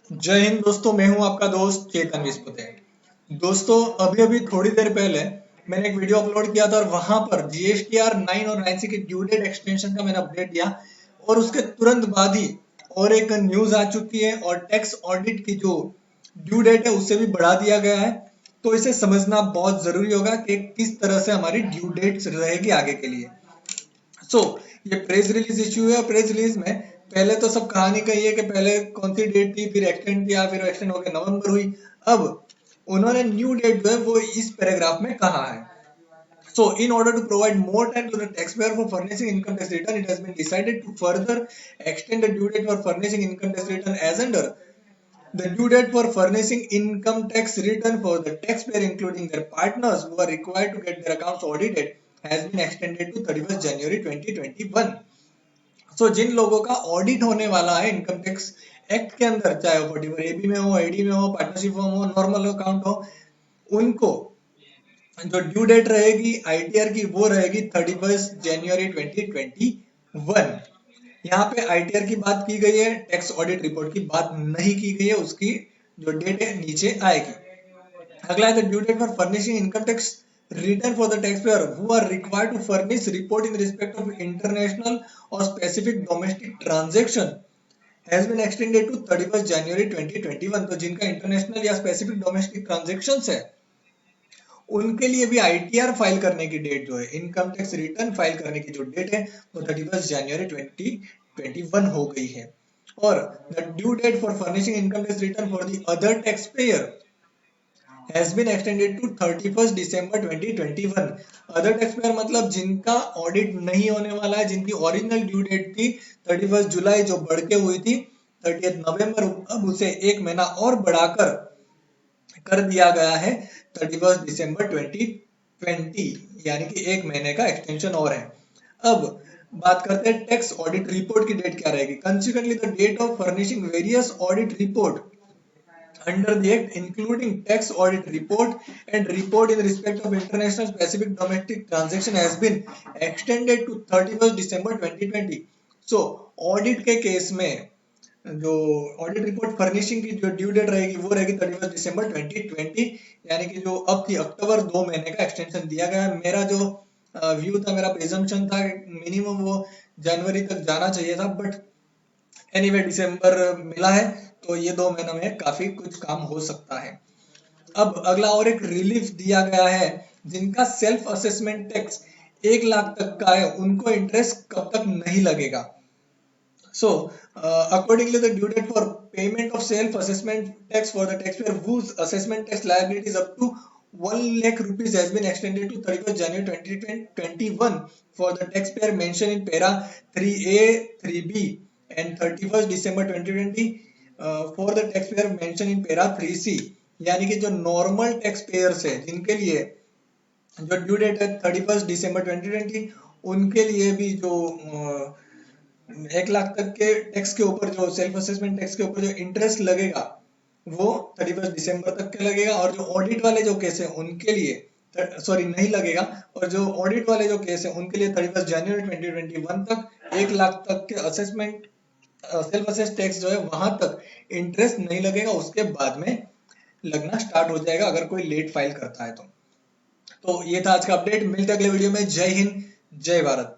जय हिंद दोस्तों, मैं हूं आपका दोस्त चेतन विस्पुते। दोस्तों, अभी अभी थोड़ी देर पहले मैंने एक वीडियो अपलोड किया था और वहां पर जीएसटीआर 9 और 9C के ड्यू डेट एक्सटेंशन का मैंने अपडेट दिया और उसके तुरंत बाद ही और एक न्यूज आ चुकी है और टैक्स ऑडिट की जो ड्यू डेट है उसे भी बढ़ा दिया गया है। तो इसे समझना बहुत जरूरी होगा कि किस तरह से हमारी ड्यू डेट रहेगी आगे के लिए। ये प्रेस रिलीज इश्यू है और प्रेस रिलीज में पहले तो सब कहानी कही है कि पहले कौन सी डेट थी, फिर एक्सटेंड किया, फिर एक्सटेंड होकर नवंबर हुई। अब उन्होंने न्यू डेट जो है वो इस पैराग्राफ में कहा है। So, in order to provide more time to the taxpayer for furnishing income tax return, it has been decided to further extend the due date for furnishing income tax return as under the due date for furnishing income tax return for the taxpayer, including their partners who are required to get their accounts audited, has been extended to 31st January 2021. जिन लोगों का audit होने वाला है income tax act के अंदर, चाहे वो 44AB में हो, आईडी में हो, पार्टनरशिप फॉर्म हो, नॉर्मल अकाउंट हो, उनको जो ड्यू डेट रहेगी आईटीआर की वो रहेगी 31 जनवरी 2021। यहाँ पे आईटीआर की बात की गई है, टैक्स ऑडिट रिपोर्ट की बात नहीं की गई है, उसकी जो डेट है नीचे आएगी। अगला है the due date for furnishing income tax return for the taxpayer who are required to furnish report in respect of international or specific domestic transaction has been extended to 31st January 2021। तो जिनका international या specific domestic transactions है उनके लिए भी ITR file करने की date जो है, इनकम टैक्स रिटर्न फाइल करने की जो डेट है वो 31 जनवरी 2021 हो गई है। और the due date for furnishing income tax return for the other taxpayer has been extended to 31st December 2021। Other taxpayer मतलब जिनका ऑडिट नहीं होने वाला है, जिनकी ओरिजिनल ड्यू डेट थी 31 जुलाई जो बढ़ के हुई थी 30 नवंबर, अब उसे एक महीना और बढ़ाकर कर दिया गया है 31 दिसंबर 2020, यानी कि एक महीने का एक्सटेंशन और है। अब बात करते हैं टैक्स ऑडिट रिपोर्ट की डेट क्या रहेगी। Consequently the date of furnishing various audit report under the act including tax audit report and report in respect of international specific domestic transaction has been extended to 31st December 2020। so audit के case में जो audit report furnishing की जो due date रहेगी वो रहेगी 31 दिसंबर 2020, यानी कि जो अब थी अक्टूबर 2 महीने का एक्सटेंशन दिया गया है। मेरा जो व्यू था, मेरा प्रिजम्पशन था मिनिमम वो जनवरी तक जाना चाहिए था, बट एनीवे दिसंबर मिला है तो ये 2 महीनों में काफी कुछ काम हो सकता है। अब अगला और एक रिलीफ दिया गया है, जिनका सेल्फ असेसमेंट टैक्स 1 लाख तक का है उनको इंटरेस्ट कब तक नहीं लगेगा। Accordingly, the due date for payment of self-assessment tax for the taxpayer whose assessment tax liability is up to 1 lakh rupees has been extended to 31st January 2021 for the taxpayer mentioned in para 3A, 3B and 31st December 2020 for the taxpayer mentioned in para 3C। यानी कि जो normal tax payers है जिनके लिए जो due date है 31 दिसंबर 2020, उनके लिए भी जो 1 लाख तक के टैक्स के ऊपर जो सेल्फ असेसमेंट टैक्स के ऊपर जो इंटरेस्ट लगेगा वो 31 दिसंबर तक के लगेगा। और जो ऑडिट वाले जो केस है उनके लिए सॉरी नहीं लगेगा, और जो ऑडिट वाले जो केस है उनके लिए 31 जनवरी 2021 तक 1 लाख तक के असेसमेंट सेल्फ असेस टैक्स जो है वहां तक इंटरेस्ट नहीं लगेगा, उसके बाद में लगना स्टार्ट हो जाएगा अगर कोई लेट फाइल करता है तो ये था आज का अपडेट। मिलते अगले वीडियो में। जय हिंद, जय भारत।